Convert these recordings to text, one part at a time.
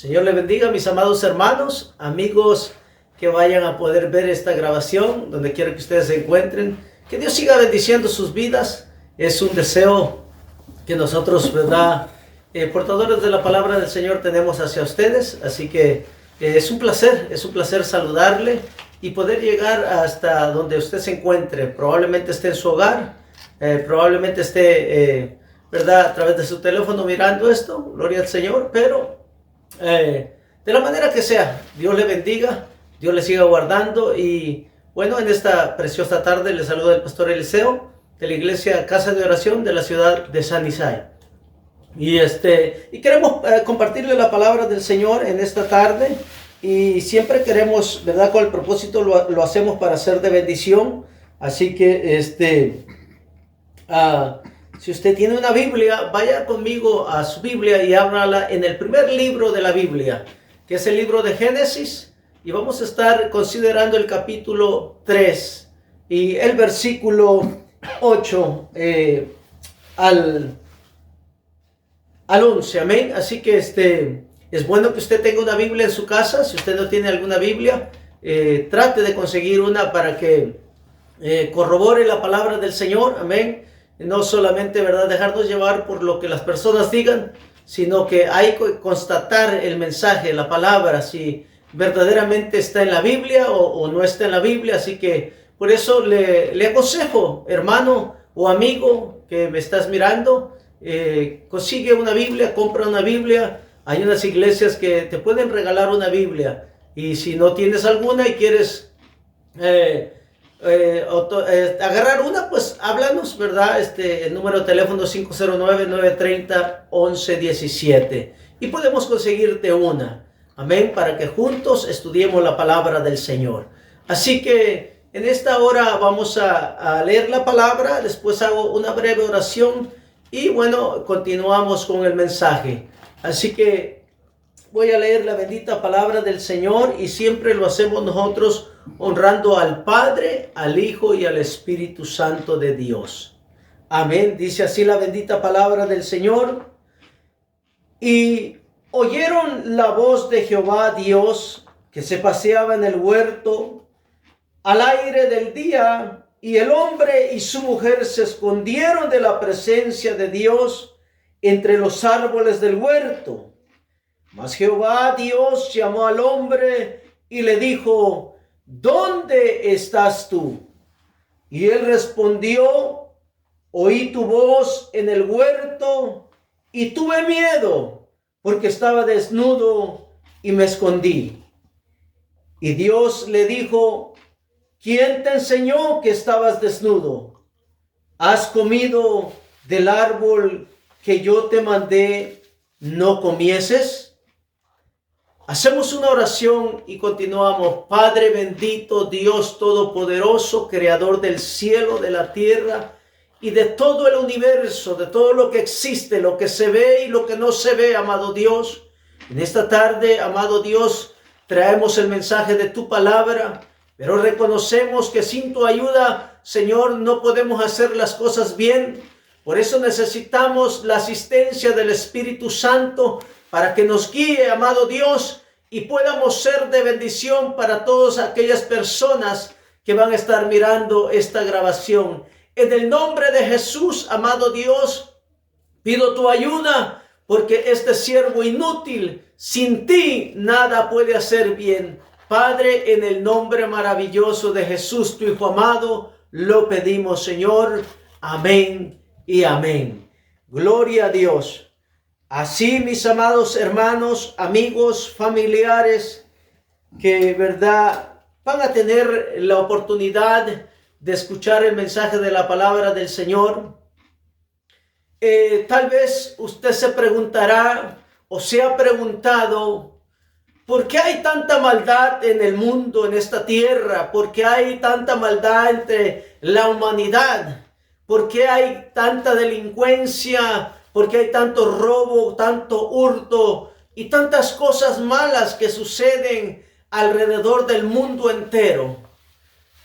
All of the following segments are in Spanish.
Señor le bendiga, mis amados hermanos, amigos que vayan a poder ver esta grabación, donde quiera que ustedes se encuentren. Que Dios siga bendiciendo sus vidas. Es un deseo que nosotros, ¿verdad? Portadores de la palabra del Señor tenemos hacia ustedes. Así que es un placer saludarle y poder llegar hasta donde usted se encuentre. Probablemente esté en su hogar, probablemente esté, ¿verdad? A través de su teléfono mirando esto, gloria al Señor, pero de la manera que sea, Dios le bendiga, Dios le siga guardando. Y bueno, en esta preciosa tarde le saluda el pastor Eliseo de la iglesia Casa de Oración de la ciudad de San Isai. Y queremos compartirle la palabra del Señor en esta tarde. Y siempre queremos, ¿verdad? Con el propósito lo hacemos para ser de bendición. Así que si usted tiene una Biblia, vaya conmigo a su Biblia y ábrala en el primer libro de la Biblia, que es el libro de Génesis, y vamos a estar considerando el capítulo 3 y el versículo 8 al 11, amén. Así que es bueno que usted tenga una Biblia en su casa. Si usted no tiene alguna Biblia, trate de conseguir una para que corrobore la palabra del Señor, amén. No solamente, ¿verdad?, dejarnos llevar por lo que las personas digan, sino que hay que constatar el mensaje, la palabra, si verdaderamente está en la Biblia o no está en la Biblia. Así que por eso le aconsejo, hermano o amigo que me estás mirando, consigue una Biblia, compra una Biblia. Hay unas iglesias que te pueden regalar una Biblia, y si no tienes alguna y quieres agarrar una, pues háblanos, ¿verdad? El número de teléfono 509-930-1117 y podemos conseguirte una, amén, para que juntos estudiemos la palabra del Señor. Así que en esta hora vamos a leer la palabra, después hago una breve oración y bueno, continuamos con el mensaje. Así que voy a leer la bendita palabra del Señor, y siempre lo hacemos nosotros honrando al Padre, al Hijo y al Espíritu Santo de Dios. Amén. Dice así la bendita palabra del Señor. Y oyeron la voz de Jehová Dios, que se paseaba en el huerto al aire del día, y el hombre y su mujer se escondieron de la presencia de Dios entre los árboles del huerto. Mas Jehová Dios llamó al hombre y le dijo: ¿dónde estás tú? Y él respondió: oí tu voz en el huerto y tuve miedo, porque estaba desnudo y me escondí. Y Dios le dijo: ¿quién te enseñó que estabas desnudo? ¿Has comido del árbol que yo te mandé no comieses? Hacemos una oración y continuamos. Padre bendito, Dios todopoderoso, creador del cielo, de la tierra y de todo el universo, de todo lo que existe, lo que se ve y lo que no se ve, amado Dios. En esta tarde, amado Dios, traemos el mensaje de tu palabra, pero reconocemos que sin tu ayuda, Señor, no podemos hacer las cosas bien. Por eso necesitamos la asistencia del Espíritu Santo para que nos guíe, amado Dios, y podamos ser de bendición para todas aquellas personas que van a estar mirando esta grabación. En el nombre de Jesús, amado Dios, pido tu ayuda, porque este siervo inútil, sin ti, nada puede hacer bien. Padre, en el nombre maravilloso de Jesús, tu Hijo amado, lo pedimos, Señor. Amén y amén. Gloria a Dios. Así, mis amados hermanos, amigos, familiares, que verdad van a tener la oportunidad de escuchar el mensaje de la palabra del Señor. Tal vez usted se preguntará o se ha preguntado: ¿por qué hay tanta maldad en el mundo, en esta tierra? ¿Por qué hay tanta maldad entre la humanidad? ¿Por qué hay tanta delincuencia? ¿Por qué hay tanto robo, tanto hurto y tantas cosas malas que suceden alrededor del mundo entero?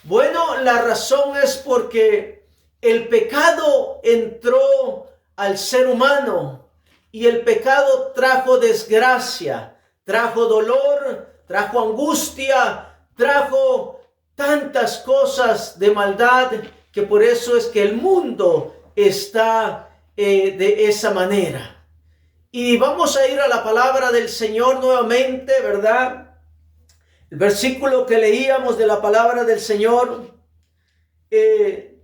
Bueno, la razón es porque el pecado entró al ser humano, y el pecado trajo desgracia, trajo dolor, trajo angustia, trajo tantas cosas de maldad, que por eso es que el mundo está de esa manera. Y vamos a ir a la palabra del Señor nuevamente, ¿verdad? El versículo que leíamos de la palabra del Señor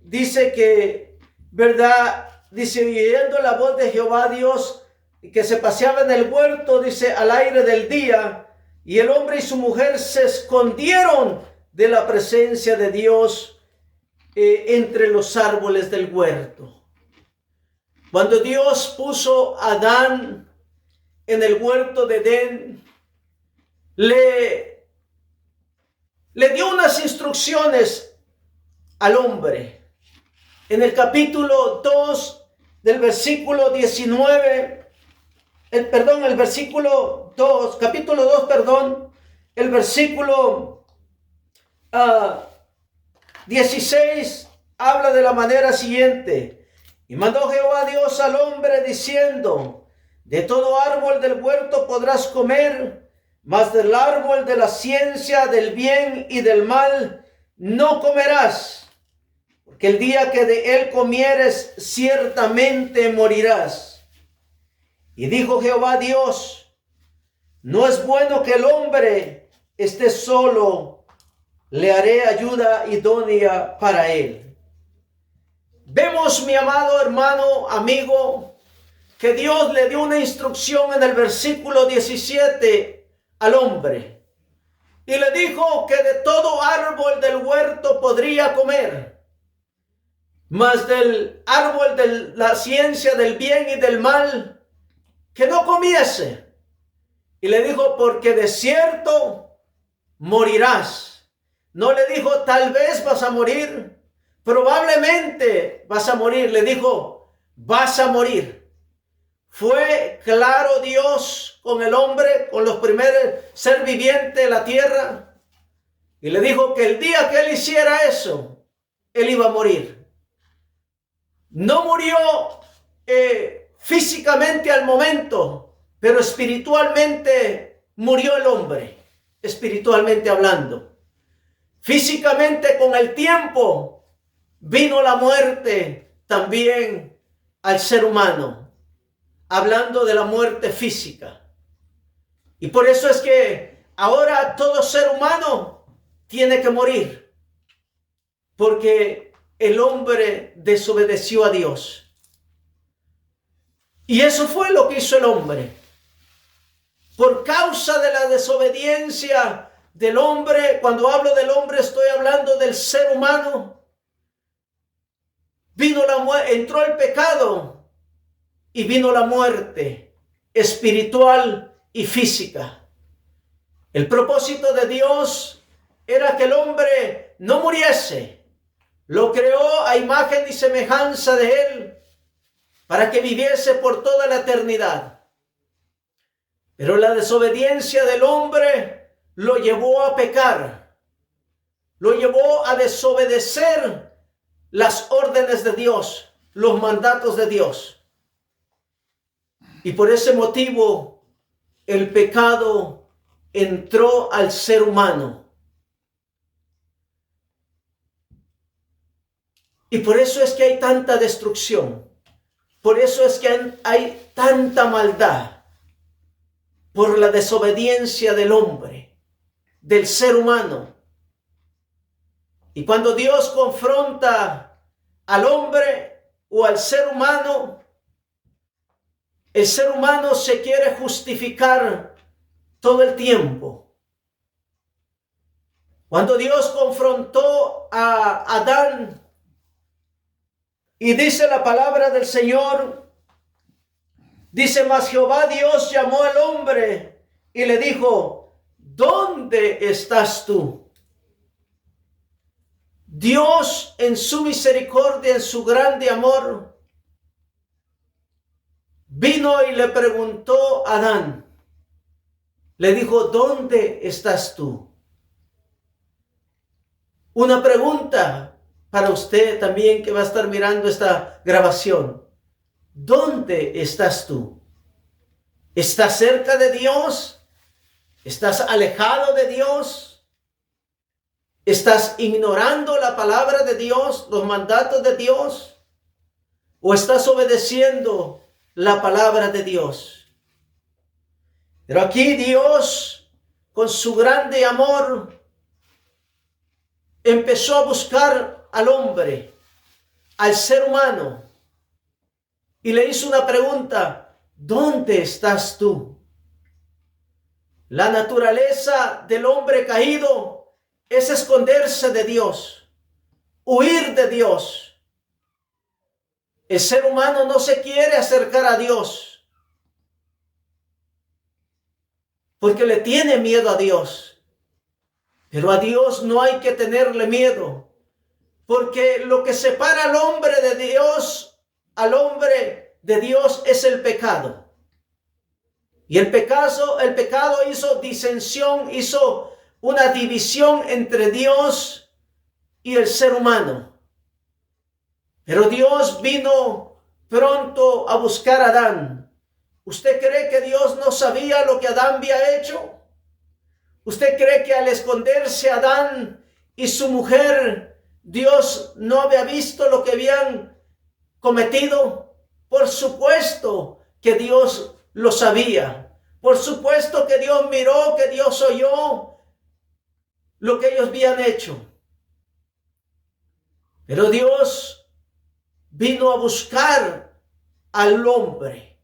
dice que, ¿verdad? Dice, oyendo la voz de Jehová Dios, que se paseaba en el huerto, dice, al aire del día, y el hombre y su mujer se escondieron de la presencia de Dios entre los árboles del huerto. Cuando Dios puso a Adán en el huerto de Edén, le dio unas instrucciones al hombre. En el capítulo 2 del versículo 19, el versículo 2, capítulo 2, perdón, el versículo 16 habla de la manera siguiente. Y mandó Jehová Dios al hombre diciendo, de todo árbol del huerto podrás comer, mas del árbol de la ciencia del bien y del mal no comerás, porque el día que de él comieres ciertamente morirás. Y dijo Jehová Dios, no es bueno que el hombre esté solo, le haré ayuda idónea para él. Vemos, mi amado hermano, amigo, que Dios le dio una instrucción en el versículo 17 al hombre. Y le dijo que de todo árbol del huerto podría comer, mas del árbol de la ciencia del bien y del mal, que no comiese. Y le dijo, porque de cierto morirás. No le dijo, tal vez vas a morir, probablemente vas a morir. Le dijo, vas a morir. Fue claro Dios con el hombre, con los primeros ser vivientes de la tierra. Y le dijo que el día que él hiciera eso, él iba a morir. No murió físicamente al momento, pero espiritualmente murió el hombre, espiritualmente hablando. Físicamente con el tiempo vino la muerte también al ser humano, hablando de la muerte física. Y por eso es que ahora todo ser humano tiene que morir, porque el hombre desobedeció a Dios. Y eso fue lo que hizo el hombre. Por causa de la desobediencia del hombre, cuando hablo del hombre estoy hablando del ser humano, entró el pecado y vino la muerte espiritual y física. El propósito de Dios era que el hombre no muriese. Lo creó a imagen y semejanza de él, para que viviese por toda la eternidad. Pero la desobediencia del hombre lo llevó a pecar, lo llevó a desobedecer las órdenes de Dios, los mandatos de Dios. Y por ese motivo el pecado entró al ser humano. Y por eso es que hay tanta destrucción. Por eso es que hay tanta maldad, por la desobediencia del hombre, del ser humano. Y cuando Dios confronta al hombre o al ser humano, el ser humano se quiere justificar todo el tiempo. Cuando Dios confrontó a Adán, y dice la palabra del Señor, dice, mas Jehová Dios llamó al hombre y le dijo, ¿dónde estás tú? Dios en su misericordia, en su grande amor, vino y le preguntó a Adán. Le dijo, ¿dónde estás tú? Una pregunta para usted también que va a estar mirando esta grabación. ¿Dónde estás tú? ¿Estás cerca de Dios? ¿Estás alejado de Dios? ¿Estás ignorando la palabra de Dios, los mandatos de Dios? ¿O estás obedeciendo la palabra de Dios? Pero aquí Dios, con su grande amor, empezó a buscar al hombre, al ser humano, y le hizo una pregunta: ¿dónde estás tú? La naturaleza del hombre caído es esconderse de Dios, huir de Dios. El ser humano no se quiere acercar a Dios porque le tiene miedo a Dios. Pero a Dios no hay que tenerle miedo, porque lo que separa al hombre de Dios, es el pecado. Y el pecado hizo disensión, hizo una división entre Dios y el ser humano. Pero Dios vino pronto a buscar a Adán. ¿Usted cree que Dios no sabía lo que Adán había hecho? ¿Usted cree que al esconderse Adán y su mujer, Dios no había visto lo que habían cometido? Por supuesto que Dios lo sabía. Por supuesto que Dios miró, que Dios oyó lo que ellos habían hecho. Pero Dios vino a buscar al hombre.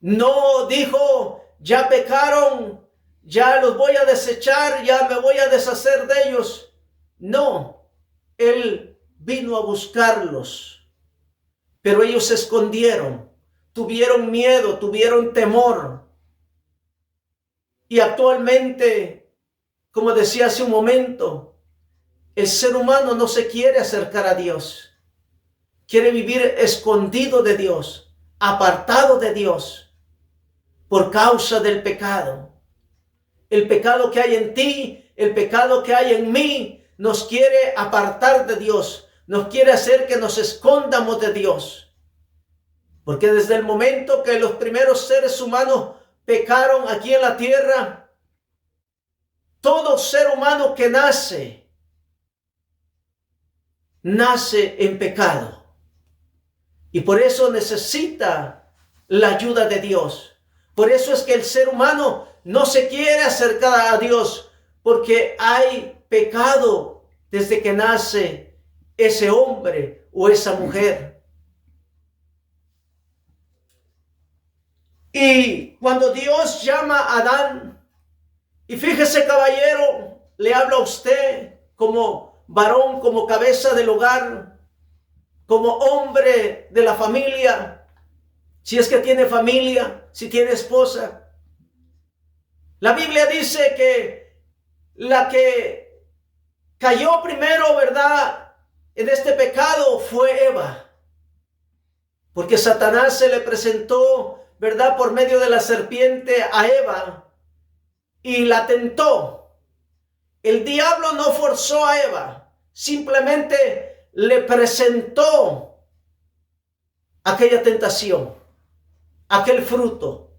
No dijo: ya pecaron, ya los voy a desechar, ya me voy a deshacer de ellos. No, Él vino a buscarlos. Pero ellos se escondieron, tuvieron miedo, tuvieron temor. Y actualmente, como decía hace un momento, el ser humano no se quiere acercar a Dios. Quiere vivir escondido de Dios, apartado de Dios, por causa del pecado. El pecado que hay en ti, el pecado que hay en mí, nos quiere apartar de Dios, nos quiere hacer que nos escondamos de Dios. Porque desde el momento que los primeros seres humanos pecaron aquí en la tierra, todo ser humano que nace en pecado. Y por eso necesita la ayuda de Dios. Por eso es que el ser humano no se quiere acercar a Dios, porque hay pecado desde que nace ese hombre o esa mujer. Y cuando Dios llama a Adán, y fíjese, caballero, le habla a usted como varón, como cabeza del hogar, como hombre de la familia, si es que tiene familia, si tiene esposa. La Biblia dice que la que cayó primero, ¿verdad?, en este pecado fue Eva. Porque Satanás se le presentó, ¿verdad?, por medio de la serpiente a Eva y la tentó. El diablo no forzó a Eva, simplemente le presentó aquella tentación, aquel fruto.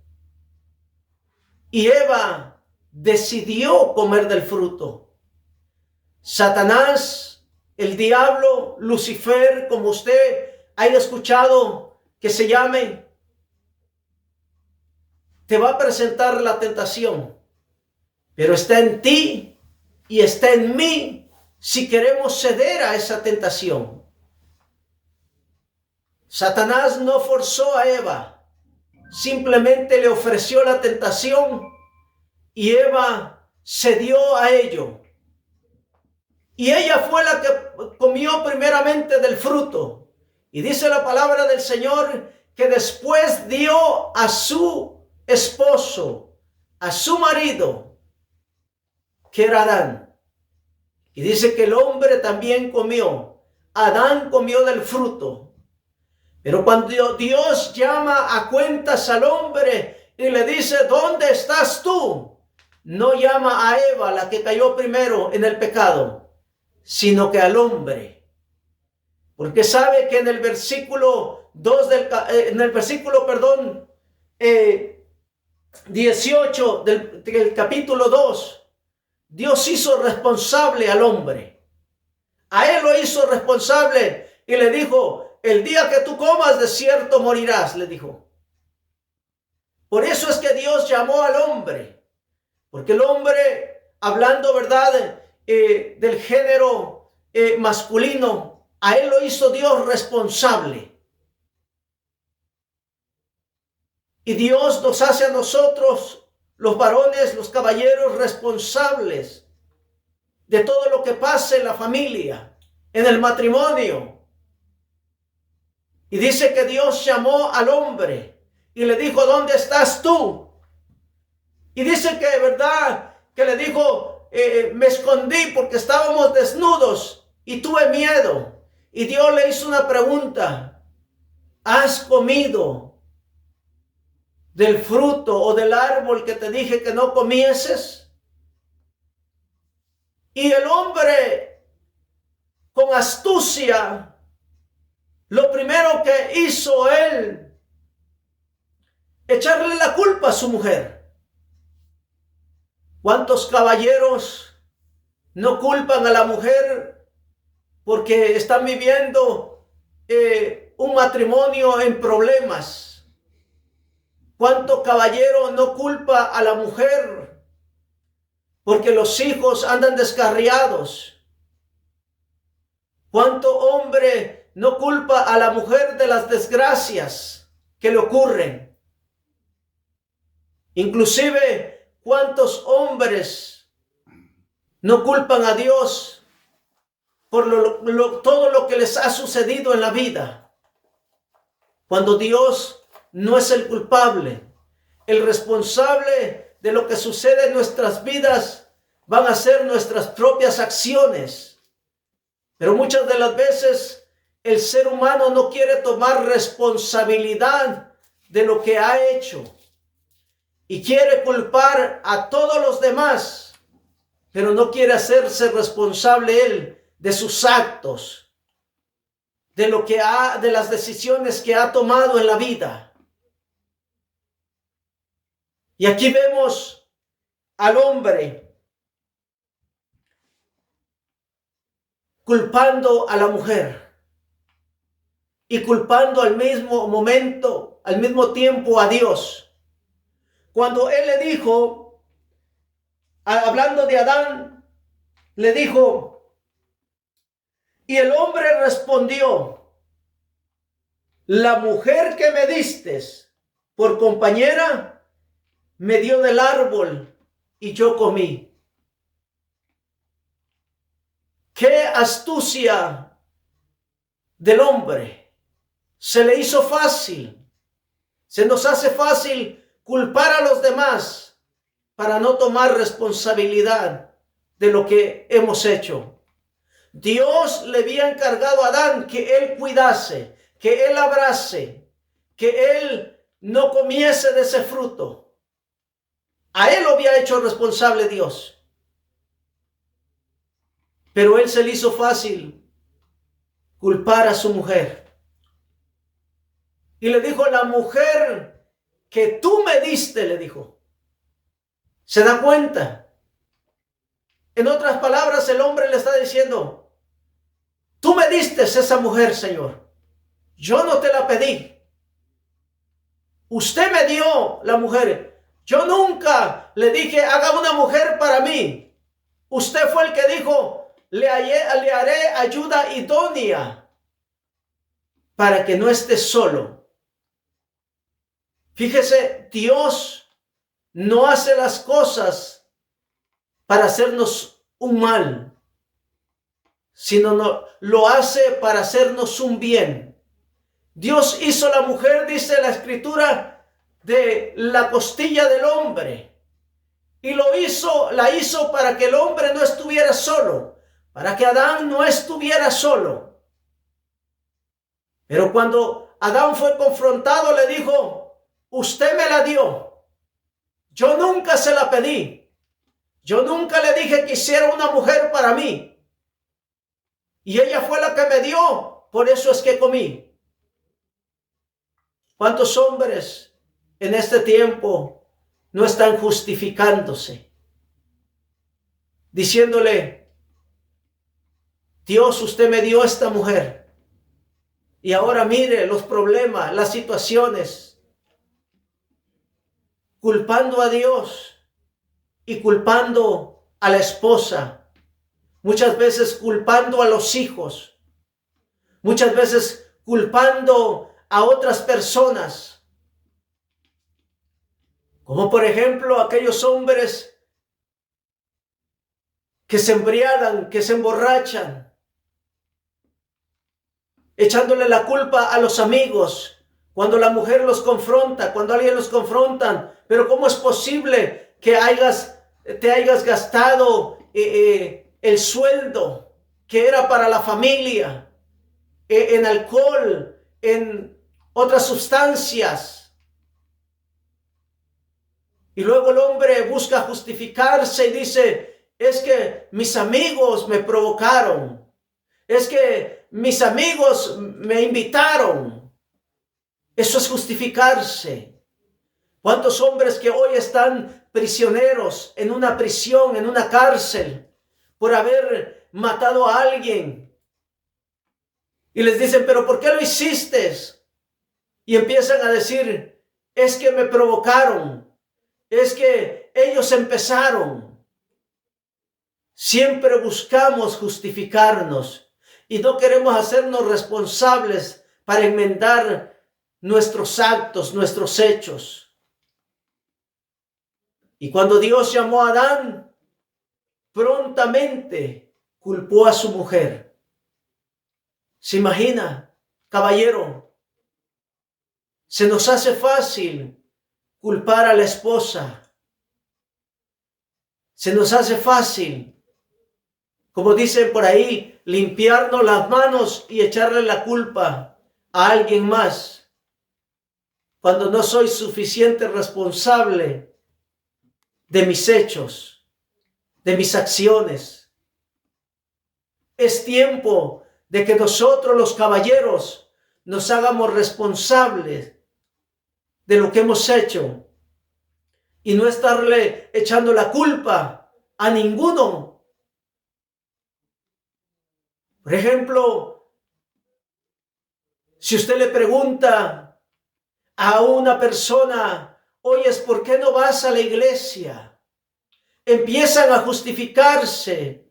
Y Eva decidió comer del fruto. Satanás, el diablo, Lucifer, como usted haya escuchado que se llame, te va a presentar la tentación. Pero está en ti y está en mí si queremos ceder a esa tentación. Satanás no forzó a Eva, simplemente le ofreció la tentación y Eva cedió a ello. Y ella fue la que comió primeramente del fruto. Y dice la palabra del Señor que después dio a su esposo, a su marido, que era Adán. Y dice que el hombre también comió. Adán comió del fruto. Pero cuando Dios llama a cuentas al hombre y le dice: ¿dónde estás tú?, no llama a Eva, la que cayó primero en el pecado, sino que al hombre. Porque sabe que en el versículo 2 en el versículo 14 18 del capítulo 2, Dios hizo responsable al hombre. A él lo hizo responsable y le dijo, el día que tú comas de cierto morirás, le dijo. Por eso es que Dios llamó al hombre, porque el hombre, hablando verdad del género masculino, a él lo hizo Dios responsable. Y Dios nos hace a nosotros, los varones, los caballeros, responsables de todo lo que pase en la familia, en el matrimonio. Y dice que Dios llamó al hombre y le dijo, ¿dónde estás tú? Y dice que, ¿verdad? Que le dijo, me escondí porque estábamos desnudos y tuve miedo. Y Dios le hizo una pregunta, ¿has comido del fruto o del árbol que te dije que no comieses? Y el hombre, con astucia, lo primero que hizo él, echarle la culpa a su mujer. ¿Cuántos caballeros no culpan a la mujer porque están viviendo un matrimonio en problemas? ¿Cuánto caballero no culpa a la mujer porque los hijos andan descarriados? ¿Cuánto hombre no culpa a la mujer de las desgracias que le ocurren? Inclusive, ¿cuántos hombres no culpan a Dios por todo lo que les ha sucedido en la vida? Cuando Dios no es el culpable, el responsable de lo que sucede en nuestras vidas van a ser nuestras propias acciones. Pero muchas de las veces el ser humano no quiere tomar responsabilidad de lo que ha hecho y quiere culpar a todos los demás, pero no quiere hacerse responsable él de sus actos, de las decisiones que ha tomado en la vida. Y aquí vemos al hombre culpando a la mujer y culpando al mismo momento, al mismo tiempo a Dios. Cuando él le dijo, hablando de Adán, le dijo, y el hombre respondió, la mujer que me distes por compañera me dio del árbol y yo comí. ¡Qué astucia del hombre! Se le hizo fácil, se nos hace fácil culpar a los demás para no tomar responsabilidad de lo que hemos hecho. Dios le había encargado a Adán que él cuidase, que él abrase, que él no comiese de ese fruto. A él lo había hecho responsable Dios. Pero él se le hizo fácil culpar a su mujer. Y le dijo, la mujer que tú me diste, le dijo. ¿Se da cuenta? En otras palabras, el hombre le está diciendo, tú me diste esa mujer, Señor. Yo no te la pedí. Usted me dio la mujer. Yo nunca le dije, haga una mujer para mí. Usted fue el que dijo, le haré ayuda idónea para que no esté solo. Fíjese, Dios no hace las cosas para hacernos un mal, sino lo hace para hacernos un bien. Dios hizo la mujer, dice la Escritura, de la costilla del hombre. Y la hizo para que el hombre no estuviera solo, para que Adán no estuviera solo. Pero cuando Adán fue confrontado, le dijo, usted me la dio. Yo nunca se la pedí. Yo nunca le dije que hiciera una mujer para mí. Y ella fue la que me dio. Por eso es que comí. ¿Cuántos hombres en este tiempo no están justificándose, diciéndole: Dios, usted me dio esta mujer y ahora mire los problemas, las situaciones, culpando a Dios y culpando a la esposa, muchas veces culpando a los hijos, muchas veces culpando a otras personas, como por ejemplo aquellos hombres que se embriagan, que se emborrachan, echándole la culpa a los amigos, cuando la mujer los confronta, cuando alguien los confrontan. Pero ¿cómo es posible que te hayas gastado el sueldo que era para la familia en alcohol, en otras sustancias? Y luego el hombre busca justificarse y dice: es que mis amigos me provocaron, es que mis amigos me invitaron. Eso es justificarse. ¿Cuántos hombres que hoy están prisioneros en una prisión, en una cárcel, por haber matado a alguien? Y les dicen: ¿pero por qué lo hiciste? Y empiezan a decir: es que me provocaron, es que ellos empezaron. Siempre buscamos justificarnos y no queremos hacernos responsables para enmendar nuestros actos, nuestros hechos. Y cuando Dios llamó a Adán, prontamente culpó a su mujer. ¿Se imagina, caballero? Se nos hace fácil culpar a la esposa. Se nos hace fácil, como dicen por ahí, limpiarnos las manos y echarle la culpa a alguien más, cuando no soy suficiente responsable de mis hechos, de mis acciones. Es tiempo de que nosotros los caballeros nos hagamos responsables de lo que hemos hecho y no estarle echando la culpa a ninguno. Por ejemplo, si usted le pregunta a una persona: oyes, ¿por qué no vas a la iglesia? Empiezan a justificarse.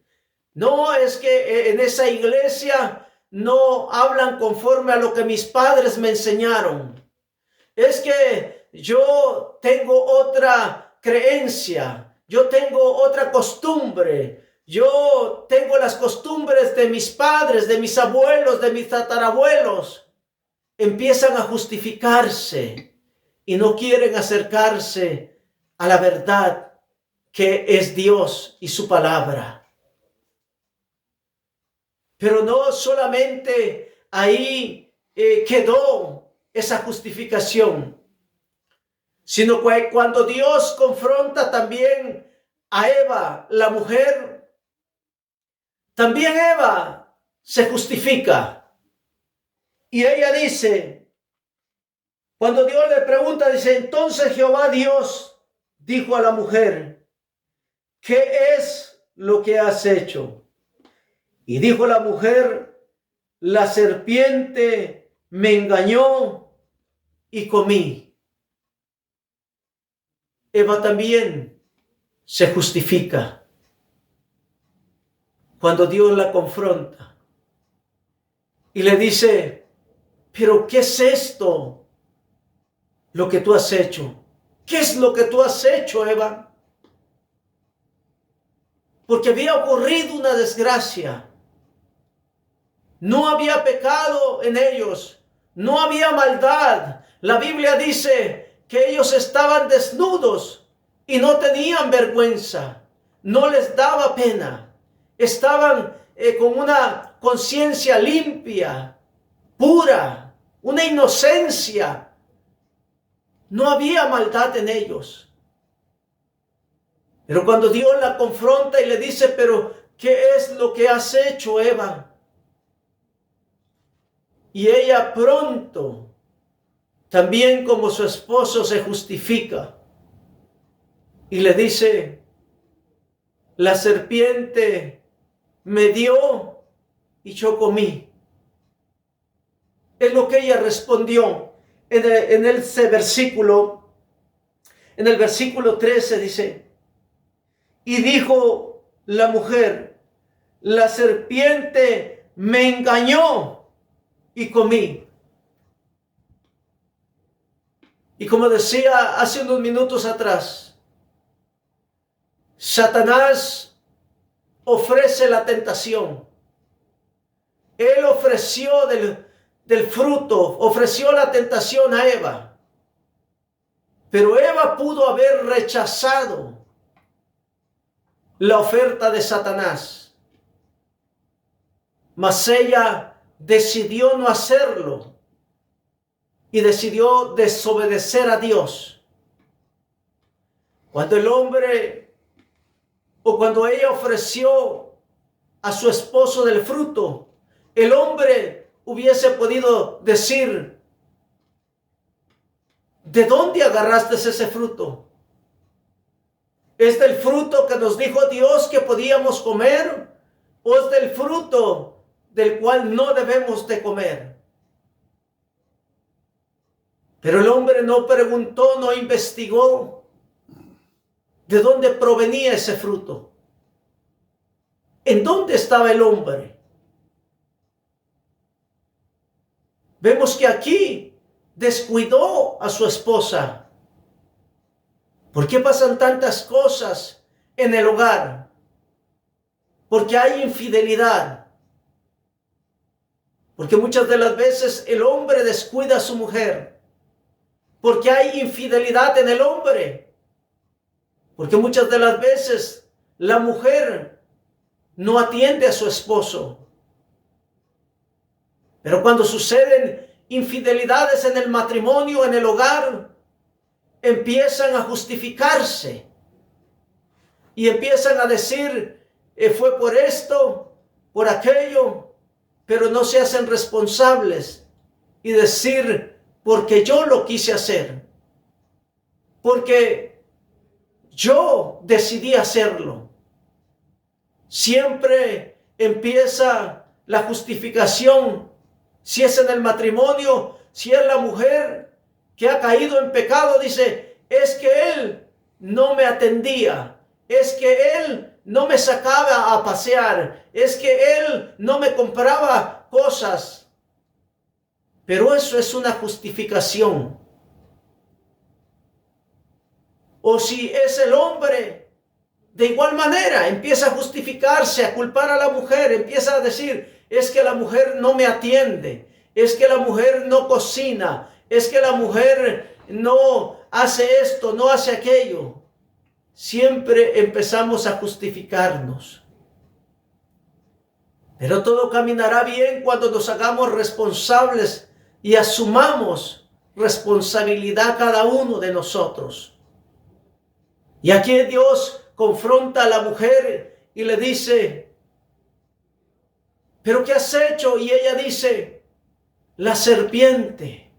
No, es que en esa iglesia no hablan conforme a lo que mis padres me enseñaron. Es que yo tengo otra creencia, yo tengo otra costumbre. Yo tengo las costumbres de mis padres, de mis abuelos, de mis tatarabuelos. Empiezan a justificarse y no quieren acercarse a la verdad que es Dios y su palabra. Pero no solamente ahí quedó esa justificación, sino que cuando Dios confronta también a Eva, la mujer, también Eva se justifica. Y ella dice, cuando Dios le pregunta, dice: entonces Jehová Dios dijo a la mujer: ¿qué es lo que has hecho? Y dijo la mujer: la serpiente me engañó y comí. Eva también se justifica cuando Dios la confronta y le dice: pero ¿qué es esto lo que tú has hecho? ¿Qué es lo que tú has hecho, Eva? Porque había ocurrido una desgracia. No había pecado en ellos, no había maldad. La Biblia dice que ellos estaban desnudos y no tenían vergüenza, no les daba pena. Estaban con una conciencia limpia, pura, una inocencia. No había maldad en ellos. Pero cuando Dios la confronta y le dice: pero ¿qué es lo que has hecho, Eva? Y ella pronto, también como su esposo, se justifica. y le dice, la serpiente me dio y yo comí. Es lo que ella respondió en ese versículo. En el versículo 13 dice, y dijo la mujer, la serpiente me engañó y comí. Y como decía hace unos minutos atrás, Satanás ofrece la tentación. Él ofreció del fruto, ofreció la tentación a Eva. Pero Eva pudo haber rechazado la oferta de Satanás. Mas ella decidió no hacerlo y decidió desobedecer a Dios. Cuando el hombre o cuando ella ofreció a su esposo del fruto, el hombre hubiese podido decir, ¿de dónde agarraste ese fruto? ¿Es del fruto que nos dijo Dios que podíamos comer? ¿O es del fruto del cual no debemos de comer? Pero el hombre no preguntó, no investigó de dónde provenía ese fruto. ¿En dónde estaba el hombre? Vemos que aquí descuidó a su esposa. ¿Por qué pasan tantas cosas en el hogar? Porque hay infidelidad. Porque muchas de las veces el hombre descuida a su mujer. Porque hay infidelidad en el hombre. Porque muchas de las veces la mujer no atiende a su esposo. Pero cuando suceden infidelidades en el matrimonio, en el hogar, empiezan a justificarse. Y empiezan a decir, fue por esto, por aquello, pero no se hacen responsables. Y decir, porque yo lo quise hacer. Porque yo decidí hacerlo. Siempre empieza la justificación. Si es en el matrimonio, si es la mujer que ha caído en pecado, dice, es que él no me atendía, es que él no me sacaba a pasear, es que él no me compraba cosas. Pero eso es una justificación. O si es el hombre, de igual manera empieza a justificarse, a culpar a la mujer, empieza a decir, es que la mujer no me atiende, es que la mujer no cocina, es que la mujer no hace esto, no hace aquello. Siempre empezamos a justificarnos. Pero todo caminará bien cuando nos hagamos responsables y asumamos responsabilidad cada uno de nosotros. Y aquí Dios confronta a la mujer y le dice, ¿pero qué has hecho? Y ella dice, la serpiente,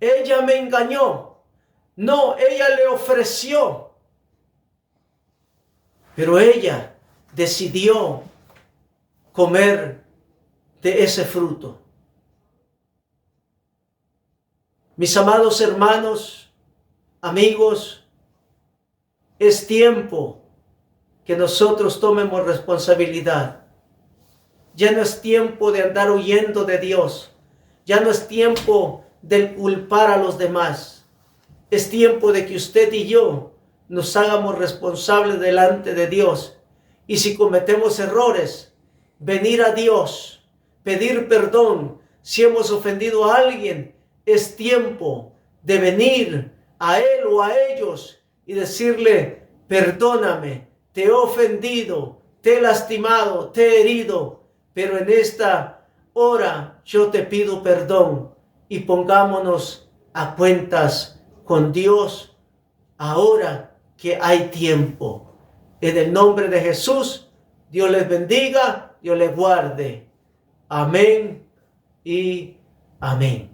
ella me engañó. No, ella le ofreció. Pero ella decidió comer de ese fruto. Mis amados hermanos, amigos, es tiempo que nosotros tomemos responsabilidad. Ya no es tiempo de andar huyendo de Dios. Ya no es tiempo de culpar a los demás. Es tiempo de que usted y yo nos hagamos responsables delante de Dios. Y si cometemos errores, venir a Dios, pedir perdón. Si hemos ofendido a alguien, es tiempo de venir a él o a ellos y decirle, perdóname, te he ofendido, te he lastimado, te he herido. Pero en esta hora yo te pido perdón y pongámonos a cuentas con Dios ahora que hay tiempo. En el nombre de Jesús, Dios les bendiga, Dios les guarde. Amén y amén.